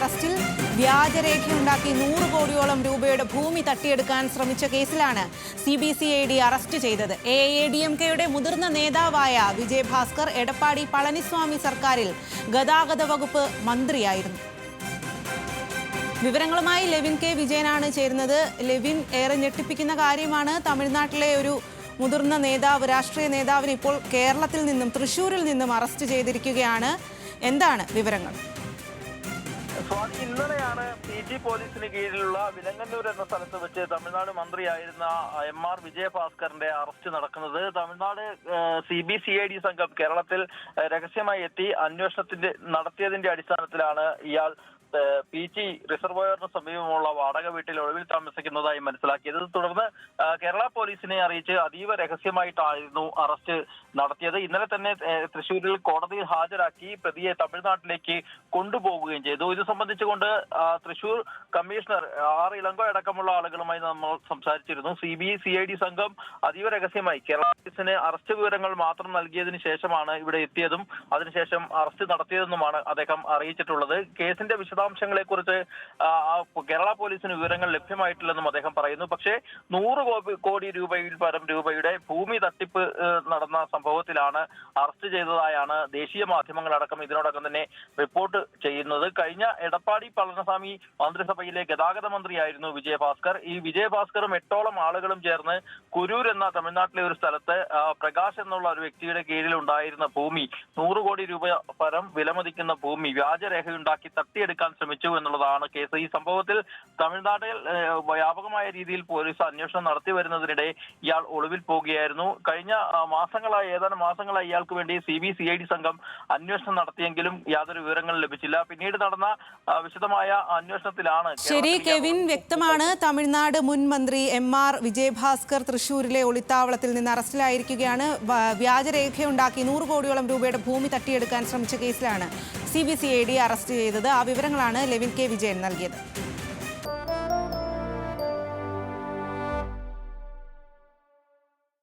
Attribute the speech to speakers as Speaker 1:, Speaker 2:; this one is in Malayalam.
Speaker 1: അറസ്റ്റിൽ. വ്യാജരേഖയുണ്ടാക്കി 100 കോടിയോളം രൂപയുടെ ഭൂമി തട്ടിയെടുക്കാൻ ശ്രമിച്ച കേസിലാണ് CBCID അറസ്റ്റ് ചെയ്തത്. AADMKയുടെ മുതിർന്ന നേതാവായ വിജയ് ഭാസ്കർ എടപ്പാടി പളനിസ്വാമി സർക്കാരിൽ ഗതാഗത വകുപ്പ് മന്ത്രിയായിരുന്നു. വിവരങ്ങളുമായി ലെവിൻ കെ വിജയനാണ് ചേരുന്നത്. ലെവിൻ, ഏറെ ഞെട്ടിപ്പിക്കുന്ന കാര്യമാണ്. തമിഴ്നാട്ടിലെ ഒരു മുതിർന്ന നേതാവ്, രാഷ്ട്രീയ നേതാവിനെ ഇപ്പോൾ കേരളത്തിൽ നിന്നും, തൃശ്ശൂരിൽ നിന്നും അറസ്റ്റ് ചെയ്തിരിക്കുകയാണ്. എന്താണ് വിവരങ്ങൾ?
Speaker 2: സ്വാതി, ഇന്നലെയാണ് PG പോലീസിന് കീഴിലുള്ള വിലങ്ങന്നൂർ എന്ന സ്ഥലത്ത് വെച്ച് തമിഴ്നാട് മന്ത്രിയായിരുന്ന MR വിജയഭാസ്കറിന്റെ അറസ്റ്റ് നടക്കുന്നത്. തമിഴ്നാട് CBCID സംഘം കേരളത്തിൽ രഹസ്യമായി എത്തി അന്വേഷണത്തിന്റെ നടത്തിയതിന്റെ അടിസ്ഥാനത്തിലാണ് ഇയാൾ PG റിസർവോയറിന് സമീപമുള്ള വാടക വീട്ടിൽ ഒളിവിൽ താമസിക്കുന്നതായി മനസ്സിലാക്കിയത്. തുടർന്ന് കേരള പോലീസിനെ അറിയിച്ച് അതീവ രഹസ്യമായിട്ടായിരുന്നു അറസ്റ്റ് നടത്തിയത്. ഇന്നലെ തന്നെ തൃശ്ശൂരിൽ കോടതിയിൽ ഹാജരാക്കി പ്രതിയെ തമിഴ്നാട്ടിലേക്ക് കൊണ്ടുപോകുകയും ചെയ്തു. ഇത് സംബന്ധിച്ചുകൊണ്ട് തൃശ്ശൂർ കമ്മീഷണർ R ഇളങ്കോ അടക്കമുള്ള ആളുകളുമായി നമ്മൾ സംസാരിച്ചിരുന്നു. CBCID സംഘം അതീവ രഹസ്യമായി കേരള പോലീസിന് അറസ്റ്റ് വിവരങ്ങൾ മാത്രം നൽകിയതിനു ശേഷമാണ് ഇവിടെ എത്തിയതും അതിനുശേഷം അറസ്റ്റ് നടത്തിയതെന്നുമാണ് അദ്ദേഹം അറിയിച്ചിട്ടുള്ളത്. കേസിന്റെ വിശദാംശങ്ങളെ കുറിച്ച് കേരള പോലീസിന് വിവരങ്ങൾ ലഭ്യമായിട്ടില്ലെന്നും അദ്ദേഹം പറയുന്നു. പക്ഷേ 100 കോടി രൂപയിൽ പരം രൂപയുടെ ഭൂമി തട്ടിപ്പ് നടന്ന സംഭവത്തിലാണ് അറസ്റ്റ് ചെയ്തതായാണ് ദേശീയ മാധ്യമങ്ങളടക്കം ഇതിനോടകം തന്നെ റിപ്പോർട്ട് ചെയ്യുന്നത്. കഴിഞ്ഞ എടപ്പാടി പളനിസ്വാമി മന്ത്രിസഭയിലെ ഗതാഗത മന്ത്രിയായിരുന്നു വിജയഭാസ്കർ. ഈ വിജയഭാസ്കറും 8ഓളം ആളുകളും ചേർന്ന് കുരൂർ എന്ന തമിഴ്നാട്ടിലെ ഒരു സ്ഥലത്ത് പ്രകാശ് എന്നുള്ള ഒരു വ്യക്തിയുടെ കീഴിൽ ഉണ്ടായിരുന്ന ഭൂമി, 100 കോടി രൂപ പരം വിലമതിക്കുന്ന ഭൂമി വ്യാജരേഖയുണ്ടാക്കി തട്ടിയെടുക്കാൻ ശ്രമിച്ചു എന്നുള്ളതാണ് കേസ്. ഈ സംഭവത്തിൽ തമിഴ്നാട്ടിൽ വ്യാപകമായ രീതിയിൽ പോലീസ് അന്വേഷണം നടത്തി വരുന്നതിനിടെ ഇയാൾ ഒളിവിൽ പോകുകയായിരുന്നു. കഴിഞ്ഞ ഏതാനും മാസങ്ങളായി ഇയാൾക്ക് വേണ്ടി CBCID സംഘം അന്വേഷണം നടത്തിയെങ്കിലും യാതൊരു വിവരങ്ങളും ലഭിച്ചില്ല. പിന്നീട് നടന്ന വിശദമായ അന്വേഷണത്തിലാണ്.
Speaker 1: ശരി കെവിൻ, വ്യക്തമാണ്. തമിഴ്നാട് മുൻ മന്ത്രി MR വിജയഭാസ്കർ തൃശ്ശൂരിലെ ഒളിത്താവളത്തിൽ നിന്ന് അറസ്റ്റിലായിരിക്കുകയാണ്. വ്യാജരേഖയുണ്ടാക്കി 100 കോടിയോളം രൂപയുടെ ഭൂമി തട്ടിയെടുക്കാൻ ശ്രമിച്ച കേസിലാണ് CBCID അറസ്റ്റ് ചെയ്തത്. ആ വിവരങ്ങളാണ് ലെവിൻ കെ വിജയൻ നൽകിയത്.